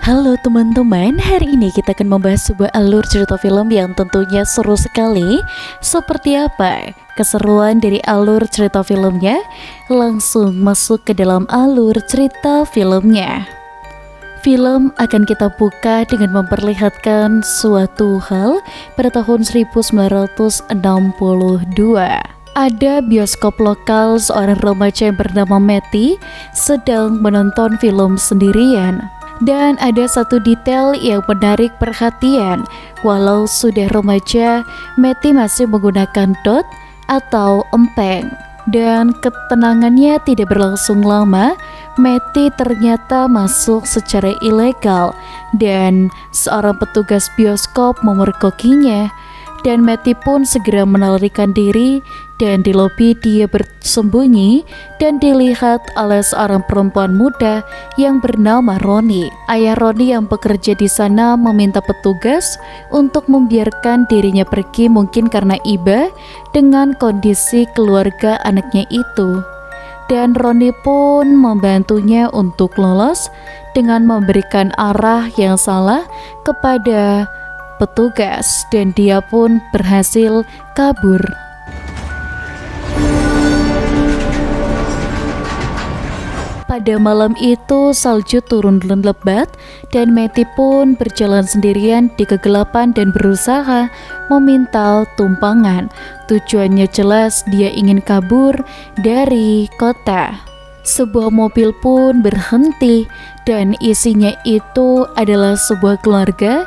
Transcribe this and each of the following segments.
Halo teman-teman, hari ini kita akan membahas sebuah alur cerita film yang tentunya seru sekali. Seperti apa keseruan dari alur cerita filmnya? Langsung masuk ke dalam alur cerita filmnya. Film akan kita buka dengan memperlihatkan suatu hal pada tahun 1962. Ada bioskop lokal, seorang remaja yang bernama Matty sedang menonton film sendirian. Dan ada satu detail yang menarik perhatian. Walau sudah remaja, Matty masih menggunakan dot atau empeng. Dan ketenangannya tidak berlangsung lama. Matty ternyata masuk secara ilegal dan seorang petugas bioskop memergokinya. Dan Matty pun segera melarikan diri, dan di lobi dia bersembunyi dan dilihat oleh seorang perempuan muda yang bernama Roni. Ayah Roni yang bekerja di sana meminta petugas untuk membiarkan dirinya pergi, mungkin karena iba dengan kondisi keluarga anaknya itu. Dan Roni pun membantunya untuk lolos dengan memberikan arah yang salah kepada petugas, dan dia pun berhasil kabur. Pada malam itu salju turun lebat dan Matty pun berjalan sendirian di kegelapan dan berusaha meminta tumpangan. Tujuannya jelas, dia ingin kabur dari kota. Sebuah mobil pun berhenti dan isinya itu adalah sebuah keluarga,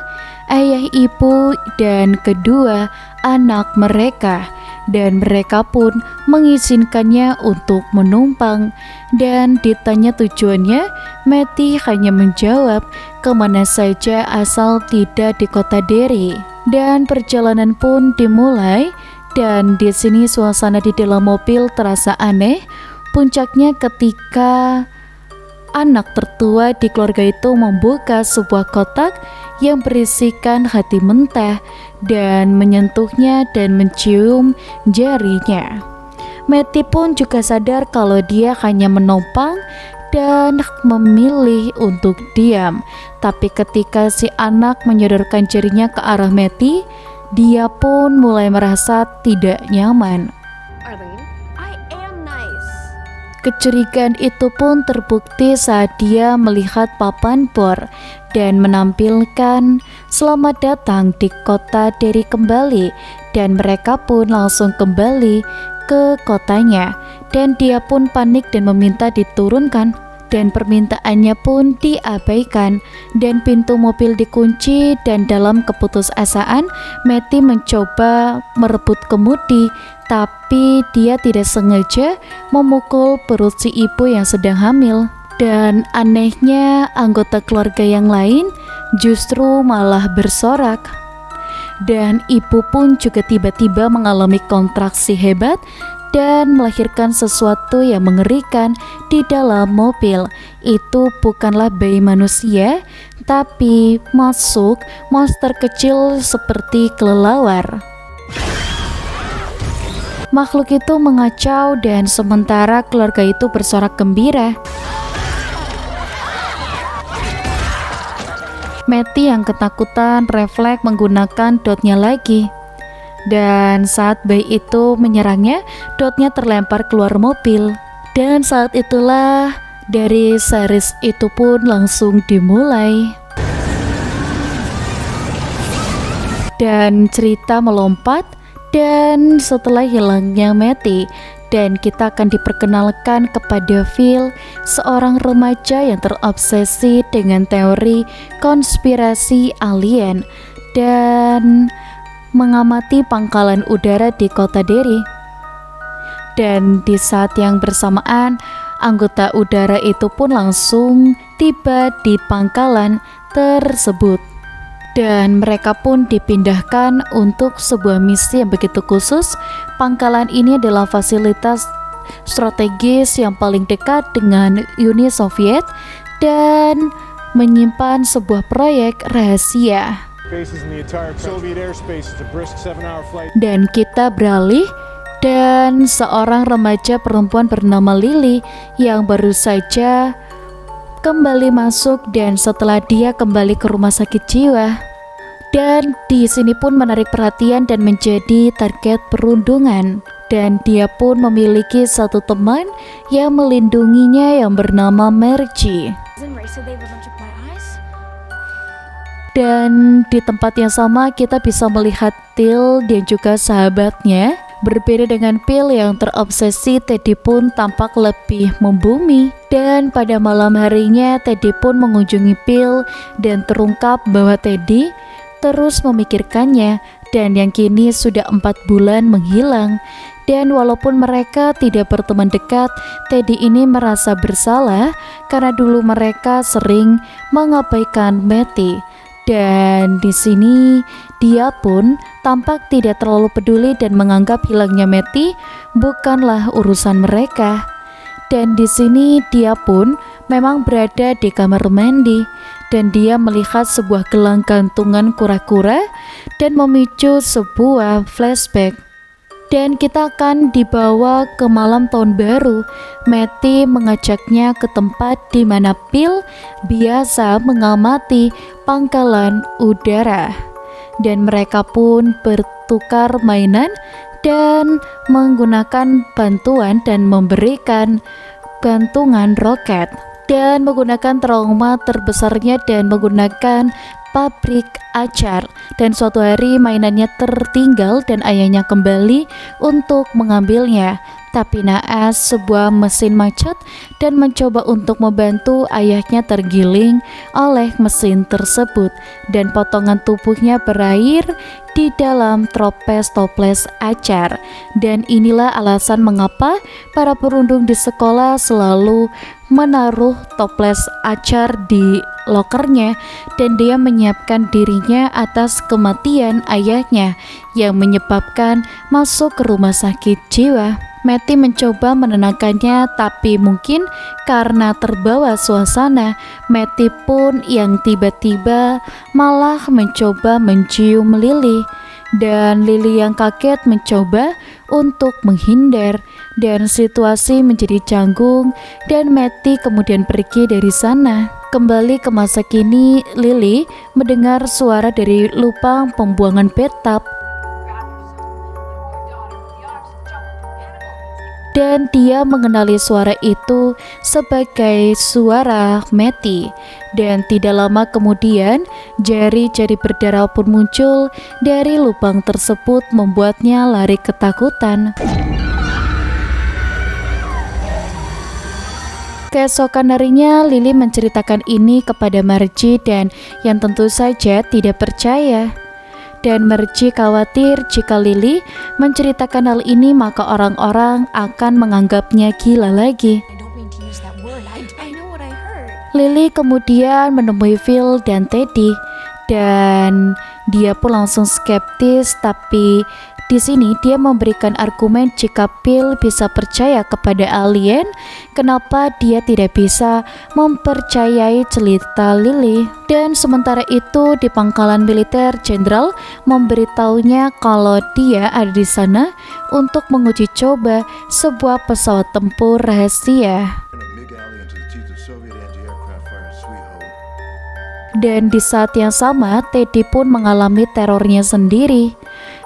ayah, ibu, dan kedua anak mereka. Dan mereka pun mengizinkannya untuk menumpang. Dan ditanya tujuannya, Matty hanya menjawab kemana saja asal tidak di kota Derry. Dan perjalanan pun dimulai. Dan di sini suasana di dalam mobil terasa aneh. Puncaknya ketika anak tertua di keluarga itu membuka sebuah kotak yang berisikan hati mentah dan menyentuhnya dan mencium jarinya. Matty pun juga sadar kalau dia hanya menopang dan memilih untuk diam. Tapi ketika si anak menyodorkan jarinya ke arah Matty, dia pun mulai merasa tidak nyaman. Kecurigaan itu pun terbukti saat dia melihat papan bor dan menampilkan selamat datang di kota Derry kembali, dan mereka pun langsung kembali ke kotanya, dan dia pun panik dan meminta diturunkan, dan permintaannya pun diabaikan, dan pintu mobil dikunci. Dan dalam keputusasaan, Matty mencoba merebut kemudi, tapi dia tidak sengaja memukul perut si ibu yang sedang hamil. Dan anehnya, anggota keluarga yang lain justru malah bersorak. Dan ibu pun juga tiba-tiba mengalami kontraksi hebat dan melahirkan sesuatu yang mengerikan di dalam mobil. Itu bukanlah bayi manusia, tapi masuk monster kecil seperti kelelawar. Makhluk itu mengacau dan sementara keluarga itu bersorak gembira. Matty yang ketakutan refleks menggunakan dotnya lagi. Dan saat bayi itu menyerangnya, dotnya terlempar keluar mobil. Dan saat itulah dari series itu pun langsung dimulai. Dan cerita melompat, dan setelah hilangnya Matty, dan kita akan diperkenalkan kepada Phil, seorang remaja yang terobsesi dengan teori konspirasi alien dan mengamati pangkalan udara di kota Derry. Dan di saat yang bersamaan, anggota udara itu pun langsung tiba di pangkalan tersebut. Dan mereka pun dipindahkan untuk sebuah misi yang begitu khusus. Pangkalan ini adalah fasilitas strategis yang paling dekat dengan Uni Soviet dan menyimpan sebuah proyek rahasia. Dan kita beralih, dan seorang remaja perempuan bernama Lily yang baru saja kembali masuk dan setelah dia kembali ke rumah sakit jiwa. Dan di sini pun menarik perhatian dan menjadi target perundungan. Dan dia pun memiliki satu teman yang melindunginya yang bernama Margie. Dan di tempat yang sama kita bisa melihat Till dan juga sahabatnya. Berbeda dengan Phil yang terobsesi, Teddy pun tampak lebih membumi. Dan pada malam harinya Teddy pun mengunjungi Phil dan terungkap bahwa Teddy terus memikirkannya dan yang kini sudah 4 bulan menghilang. Dan walaupun mereka tidak berteman dekat, Teddy ini merasa bersalah karena dulu mereka sering mengabaikan Matty. Dan di sini dia pun tampak tidak terlalu peduli dan menganggap hilangnya Matty bukanlah urusan mereka. Dan di sini dia pun memang berada di kamar mandi dan dia melihat sebuah gelang gantungan kura-kura dan memicu sebuah flashback. Dan kita akan dibawa ke malam tahun baru. Matty mengajaknya ke tempat di mana Phil biasa mengamati pangkalan udara. Dan mereka pun bertukar mainan dan menggunakan bantuan dan memberikan gantungan roket. Dan menggunakan trauma terbesarnya dan menggunakan pabrik acar. Dan suatu hari mainannya tertinggal dan ayahnya kembali untuk mengambilnya. Tapi naas sebuah mesin macet dan mencoba untuk membantu ayahnya tergiling oleh mesin tersebut dan potongan tubuhnya berair di dalam toples acar. Dan inilah alasan mengapa para perundung di sekolah selalu menaruh toples acar di lokernya dan dia menyiapkan dirinya atas kematian ayahnya yang menyebabkan masuk ke rumah sakit jiwa. Matty mencoba menenangkannya, tapi mungkin karena terbawa suasana, Matty pun yang tiba-tiba malah mencoba mencium Lily. Dan Lily yang kaget mencoba untuk menghindar dan situasi menjadi canggung dan Matty kemudian pergi dari sana. Kembali ke masa kini, Lily mendengar suara dari lubang pembuangan bathtub. Dan dia mengenali suara itu sebagai suara Matty. Dan tidak lama kemudian jari-jari berdarah pun muncul dari lubang tersebut membuatnya lari ketakutan. Keesokan harinya Lily menceritakan ini kepada Margie dan yang tentu saja tidak percaya. Dan Margie khawatir jika Lily menceritakan hal ini maka orang-orang akan menganggapnya gila lagi. Lily kemudian menemui Phil dan Teddy dan dia pun langsung skeptis, tapi di sini dia memberikan argumen jika Phil bisa percaya kepada alien, kenapa dia tidak bisa mempercayai cerita Lily. Dan sementara itu di pangkalan militer, Jenderal memberitahunya kalau dia ada di sana untuk menguji coba sebuah pesawat tempur rahasia. Dan di saat yang sama, Teddy pun mengalami terornya sendiri.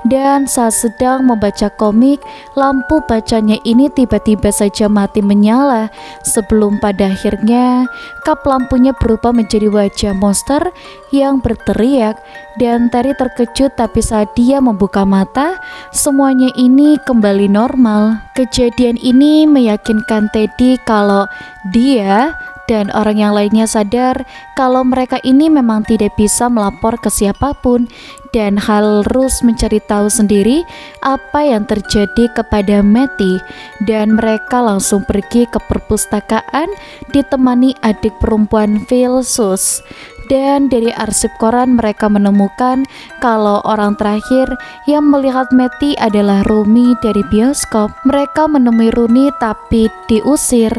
Dan saat sedang membaca komik, lampu bacanya ini tiba-tiba saja mati menyala sebelum pada akhirnya kap lampunya berubah menjadi wajah monster yang berteriak. Dan Terry terkejut, tapi saat dia membuka mata, semuanya ini kembali normal. Kejadian ini meyakinkan Teddy kalau dia dan orang yang lainnya sadar kalau mereka ini memang tidak bisa melapor ke siapapun dan harus mencari tahu sendiri apa yang terjadi kepada Matty. Dan mereka langsung pergi ke perpustakaan ditemani adik perempuan Phil, Sus. Dan dari arsip koran mereka menemukan kalau orang terakhir yang melihat Matty adalah Rumi dari bioskop. Mereka menemui Rooney tapi diusir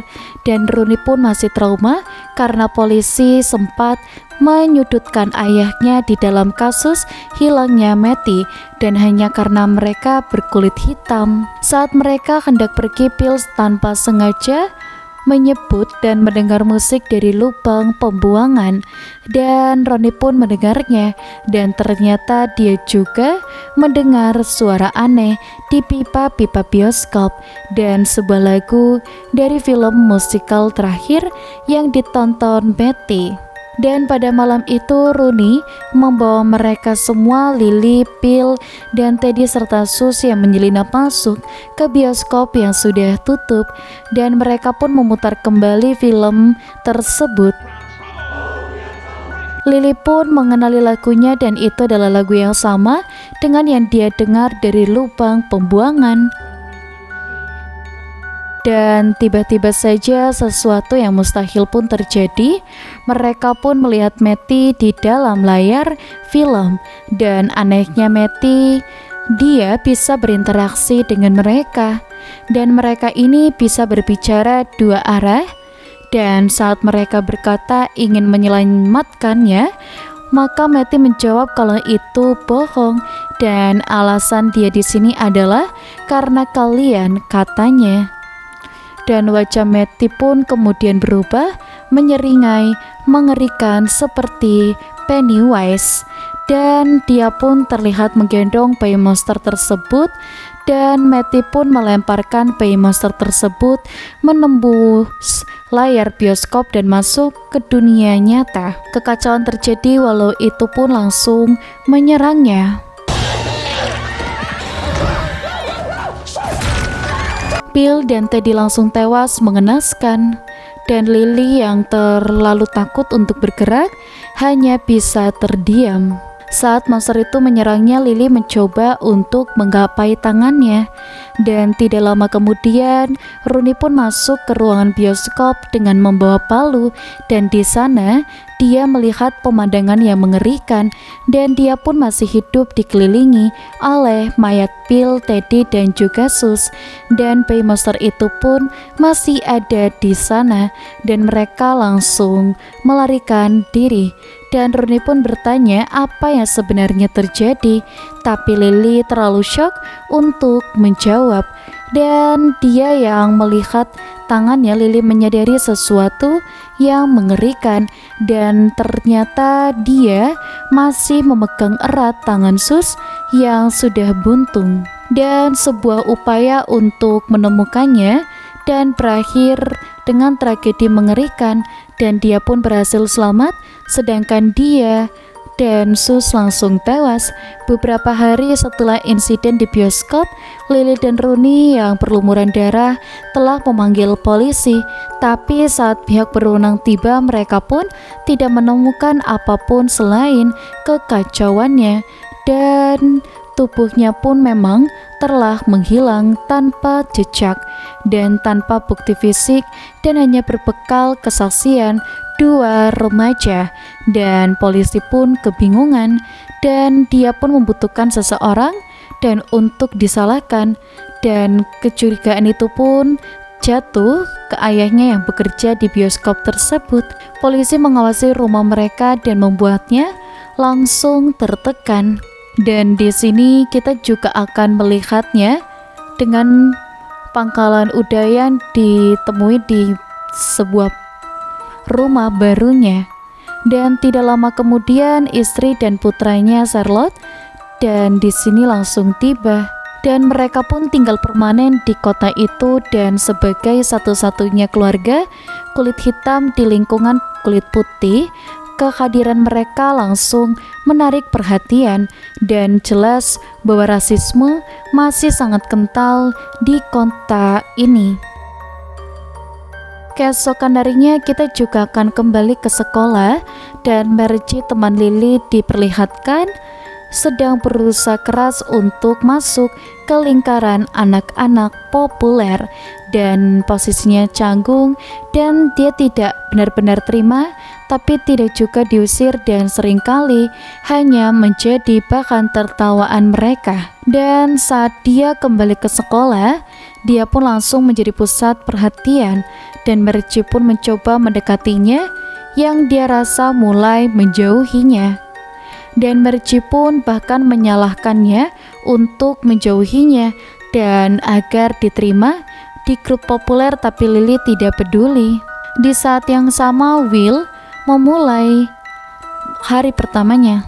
dan Rooney pun masih trauma karena polisi sempat menyudutkan ayahnya di dalam kasus hilangnya Matty dan hanya karena mereka berkulit hitam. Saat mereka hendak pergi, Phil tanpa sengaja menyebut dan mendengar musik dari lubang pembuangan, dan Roni pun mendengarnya, dan ternyata dia juga mendengar suara aneh di pipa-pipa bioskop dan sebuah lagu dari film musikal terakhir yang ditonton Matty. Dan pada malam itu Rooney membawa mereka semua, Lily, Phil, dan Teddy serta Sus yang menyelinap masuk ke bioskop yang sudah tutup, dan mereka pun memutar kembali film tersebut. Lily pun mengenali lagunya dan itu adalah lagu yang sama dengan yang dia dengar dari lubang pembuangan. Dan tiba-tiba saja sesuatu yang mustahil pun terjadi. Mereka pun melihat Matty di dalam layar film. Dan anehnya Matty, dia bisa berinteraksi dengan mereka. Dan mereka ini bisa berbicara dua arah. Dan saat mereka berkata ingin menyelamatkannya, maka Matty menjawab kalau itu bohong. Dan alasan dia di sini adalah karena kalian, katanya. Dan wajah Matty pun kemudian berubah menyeringai, mengerikan seperti Pennywise. Dan dia pun terlihat menggendong bayi monster tersebut, dan Matty pun melemparkan bayi monster tersebut menembus layar bioskop dan masuk ke dunia nyata. Kekacauan terjadi walau itu pun langsung menyerangnya. Phil dan Teddy langsung tewas mengenaskan, dan Lily yang terlalu takut untuk bergerak hanya bisa terdiam. Saat monster itu menyerangnya, Lily mencoba untuk menggapai tangannya, dan tidak lama kemudian Rooney pun masuk ke ruangan bioskop dengan membawa palu, dan di sana dia melihat pemandangan yang mengerikan, dan dia pun masih hidup dikelilingi oleh mayat Phil, Teddy, dan juga Sus, dan bayi monster itu pun masih ada di sana, dan mereka langsung melarikan diri. Dan Rooney pun bertanya apa yang sebenarnya terjadi, tapi Lily terlalu shock untuk menjawab. Dan dia yang melihat tangannya, Lily menyadari sesuatu yang mengerikan, dan ternyata dia masih memegang erat tangan Sus yang sudah buntung. Dan sebuah upaya untuk menemukannya dan berakhir dengan tragedi mengerikan, dan dia pun berhasil selamat, sedangkan dia dan Sus langsung tewas. Beberapa hari setelah insiden di bioskop, Lily dan Rooney yang berlumuran darah telah memanggil polisi, tapi saat pihak berwenang tiba, mereka pun tidak menemukan apapun selain kekacauannya, dan tubuhnya pun memang telah menghilang tanpa jejak dan tanpa bukti fisik, dan hanya berbekal kesaksian dua remaja. Dan polisi pun kebingungan, dan dia pun membutuhkan seseorang dan untuk disalahkan, dan kecurigaan itu pun jatuh ke ayahnya yang bekerja di bioskop tersebut. Polisi mengawasi rumah mereka dan membuatnya langsung tertekan. Dan di sini kita juga akan melihatnya dengan pangkalan Udayan ditemui di sebuah rumah barunya. Dan tidak lama kemudian istri dan putranya Charlotte dan di sini langsung tiba. Dan mereka pun tinggal permanen di kota itu, dan sebagai satu-satunya keluarga kulit hitam di lingkungan kulit putih, kehadiran mereka langsung menarik perhatian, dan jelas bahwa rasisme masih sangat kental di kota ini. Keesokan harinya kita juga akan kembali ke sekolah, dan Margie teman Lily diperlihatkan sedang berusaha keras untuk masuk ke lingkaran anak-anak populer, dan posisinya canggung, dan dia tidak benar-benar terima, tapi tidak juga diusir, dan seringkali hanya menjadi bahan tertawaan mereka. Dan saat dia kembali ke sekolah, dia pun langsung menjadi pusat perhatian, dan Margie pun mencoba mendekatinya, yang dia rasa mulai menjauhinya. Dan Margie pun bahkan menyalahkannya untuk menjauhinya dan agar diterima di grup populer, tapi Lily tidak peduli. Di saat yang sama, Will memulai hari pertamanya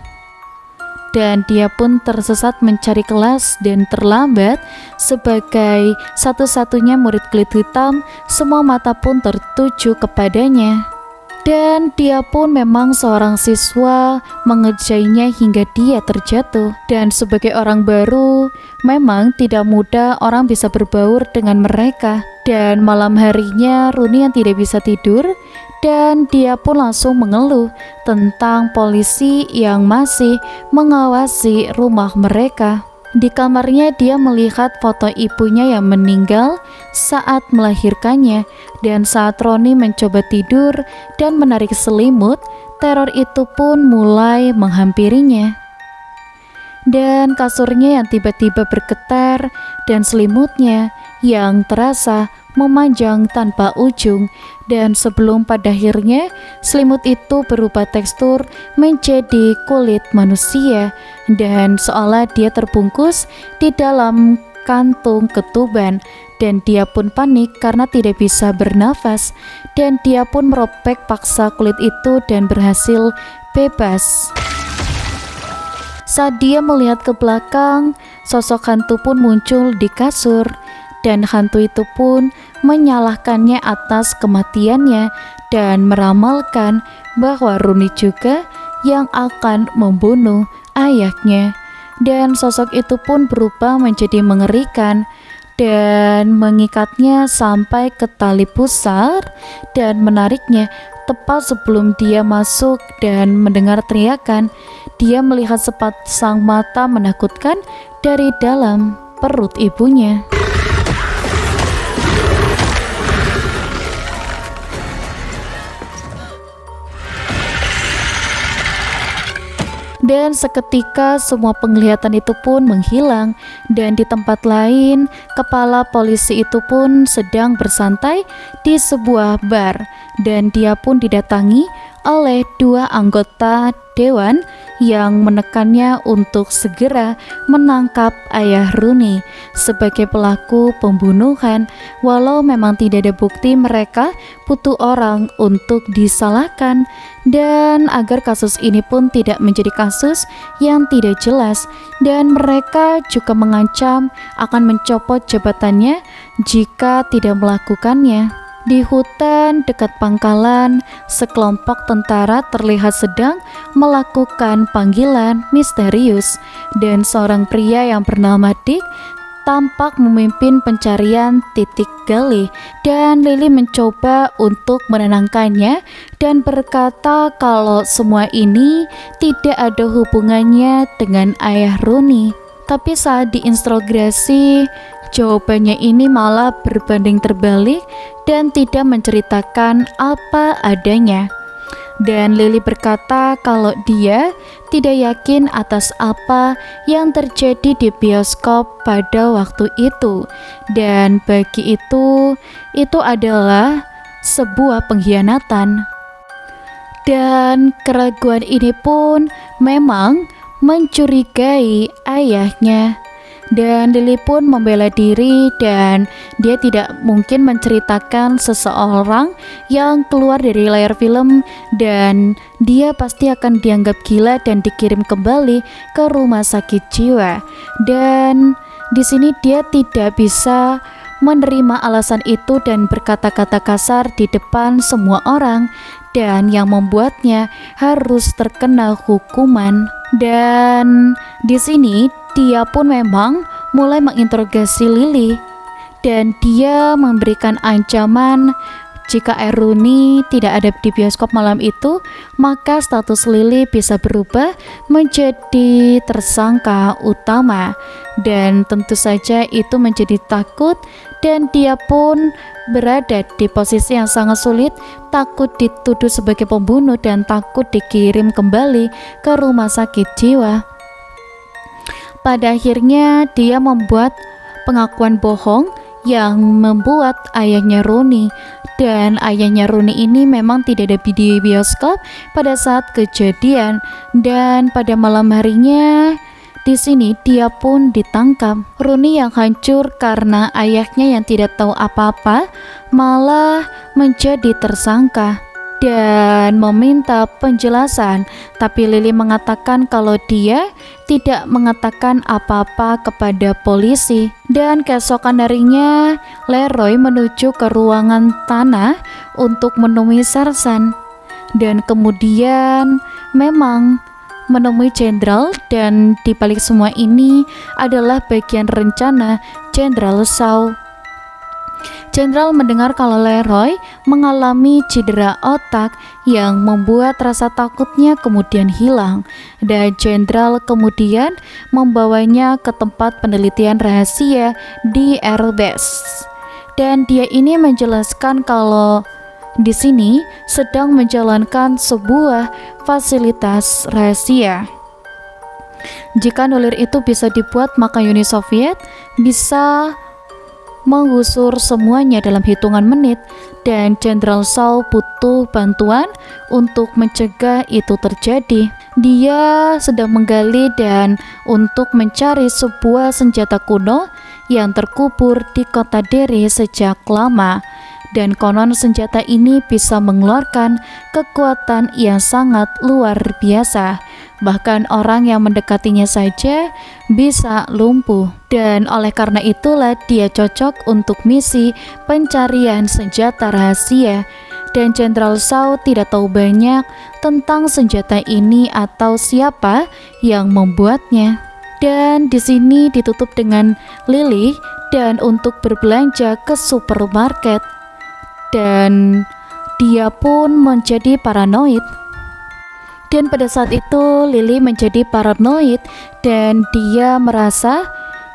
dan dia pun tersesat mencari kelas dan terlambat. Sebagai satu-satunya murid kulit hitam, semua mata pun tertuju kepadanya. Dan dia pun memang seorang siswa mengerjainya hingga dia terjatuh. Dan sebagai orang baru, memang tidak mudah orang bisa berbaur dengan mereka. Dan malam harinya Rooney yang tidak bisa tidur, dan dia pun langsung mengeluh tentang polisi yang masih mengawasi rumah mereka. Di kamarnya dia melihat foto ibunya yang meninggal saat melahirkannya, dan saat Ronnie mencoba tidur dan menarik selimut, teror itu pun mulai menghampirinya. Dan kasurnya yang tiba-tiba bergetar dan selimutnya yang terasa memanjang tanpa ujung, dan sebelum pada akhirnya selimut itu berubah tekstur menjadi kulit manusia, dan seolah dia terbungkus di dalam kantung ketuban. Dan dia pun panik karena tidak bisa bernafas, dan dia pun merobek paksa kulit itu dan berhasil bebas. Saat dia melihat ke belakang, sosok hantu pun muncul di kasur, dan hantu itu pun menyalahkannya atas kematiannya dan meramalkan bahwa Rooney juga yang akan membunuh ayahnya. Dan sosok itu pun berubah menjadi mengerikan dan mengikatnya sampai ke tali pusar dan menariknya. Tepat sebelum dia masuk dan mendengar teriakan, dia melihat sepasang mata menakutkan dari dalam perut ibunya. Dan seketika semua penglihatan itu pun menghilang, dan di tempat lain kepala polisi itu pun sedang bersantai di sebuah bar, dan dia pun didatangi oleh dua anggota dewan yang menekannya untuk segera menangkap ayah Rooney sebagai pelaku pembunuhan. Walau memang tidak ada bukti, mereka butuh orang untuk disalahkan, dan agar kasus ini pun tidak menjadi kasus yang tidak jelas, dan mereka juga mengancam akan mencopot jabatannya jika tidak melakukannya. Di hutan dekat pangkalan, sekelompok tentara terlihat sedang melakukan panggilan misterius, dan seorang pria yang bernama Dick tampak memimpin pencarian titik gali. Dan Lily mencoba untuk menenangkannya dan berkata kalau semua ini tidak ada hubungannya dengan ayah Rooney. Tapi saat diinterogasi, jawabannya ini malah berbanding terbalik dan tidak menceritakan apa adanya. Dan Lily berkata kalau dia tidak yakin atas apa yang terjadi di bioskop pada waktu itu, dan bagi itu adalah sebuah pengkhianatan. Dan keraguan ini pun memang mencurigai ayahnya. Dan Lily pun membela diri, dan dia tidak mungkin menceritakan seseorang yang keluar dari layar film, dan dia pasti akan dianggap gila dan dikirim kembali ke rumah sakit jiwa. Dan di sini dia tidak bisa menerima alasan itu dan berkata-kata kasar di depan semua orang, dan yang membuatnya harus terkena hukuman. Dan di sini dia pun memang mulai menginterogasi Lily, dan dia memberikan ancaman jika Rooney tidak ada di bioskop malam itu, maka status Lily bisa berubah menjadi tersangka utama. Dan tentu saja itu menjadi takut, dan dia pun berada di posisi yang sangat sulit, takut dituduh sebagai pembunuh dan takut dikirim kembali ke rumah sakit jiwa. Pada akhirnya dia membuat pengakuan bohong yang membuat ayahnya Rooney, dan ayahnya Rooney ini memang tidak ada di bioskop pada saat kejadian. Dan pada malam harinya Di sini dia pun ditangkap. Rooney yang hancur karena ayahnya yang tidak tahu apa-apa malah menjadi tersangka dan meminta penjelasan, tapi Lily mengatakan kalau dia tidak mengatakan apa-apa kepada polisi. Dan keesokan harinya Leroy menuju ke ruangan tanah untuk menemui Sersan, dan kemudian memang menemui Jenderal, dan dibalik semua ini adalah bagian rencana Jenderal Shaw. Jenderal mendengar kalau Leroy mengalami cedera otak yang membuat rasa takutnya kemudian hilang, dan Jenderal kemudian membawanya ke tempat penelitian rahasia di Airbase. Dan dia ini menjelaskan kalau di sini sedang menjalankan sebuah fasilitas rahasia. Jika nulir itu bisa dibuat, maka Uni Soviet bisa menggusur semuanya dalam hitungan menit, dan Jenderal Shaw butuh bantuan untuk mencegah itu terjadi. Dia sedang menggali dan untuk mencari sebuah senjata kuno yang terkubur di kota Derry sejak lama. Dan konon senjata ini bisa mengeluarkan kekuatan yang sangat luar biasa. Bahkan orang yang mendekatinya saja bisa lumpuh. Dan oleh karena itulah dia cocok untuk misi pencarian senjata rahasia. Dan Jenderal Shaw tidak tahu banyak tentang senjata ini atau siapa yang membuatnya. Dan di sini ditutup dengan Lily dan untuk berbelanja ke supermarket. Dan dia pun menjadi paranoid. Dan pada saat itu Lily menjadi paranoid dan dia merasa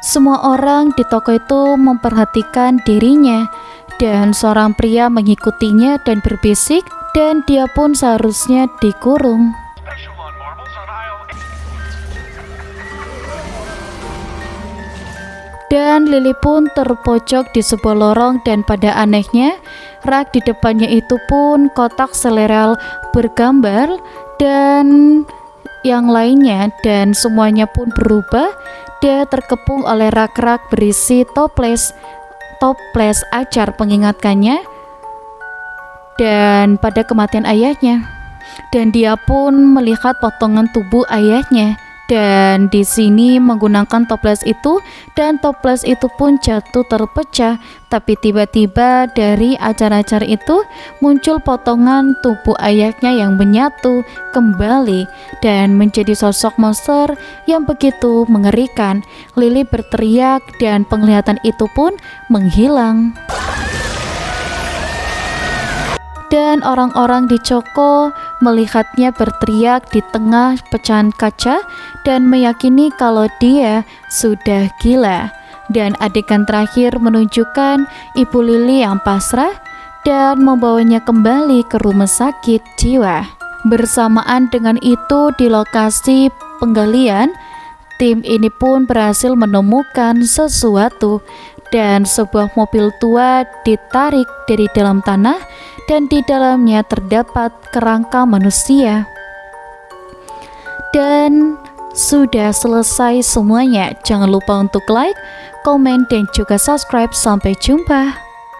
semua orang di toko itu memperhatikan dirinya, dan seorang pria mengikutinya dan berbisik, dan dia pun seharusnya dikurung. Dan Lily pun terpojok di sebuah lorong, dan pada anehnya rak di depannya itu pun kotak sereal bergambar dan yang lainnya, dan semuanya pun berubah. Dia terkepung oleh rak-rak berisi toples acar mengingatkannya dan pada kematian ayahnya. Dan dia pun melihat potongan tubuh ayahnya. Dan di sini menggunakan toples itu, dan toples itu pun jatuh terpecah. Tapi tiba-tiba dari acar-acar itu muncul potongan tubuh ayahnya yang menyatu kembali dan menjadi sosok monster yang begitu mengerikan. Lily berteriak dan penglihatan itu pun menghilang. Dan orang-orang di Coko melihatnya berteriak di tengah pecahan kaca dan meyakini kalau dia sudah gila. Dan adegan terakhir menunjukkan Ibu Lily yang pasrah dan membawanya kembali ke rumah sakit jiwa. Bersamaan dengan itu di lokasi penggalian, tim ini pun berhasil menemukan sesuatu, dan sebuah mobil tua ditarik dari dalam tanah dan di dalamnya terdapat kerangka manusia. Dan sudah selesai semuanya. Jangan lupa untuk like, komen, dan juga subscribe. Sampai jumpa.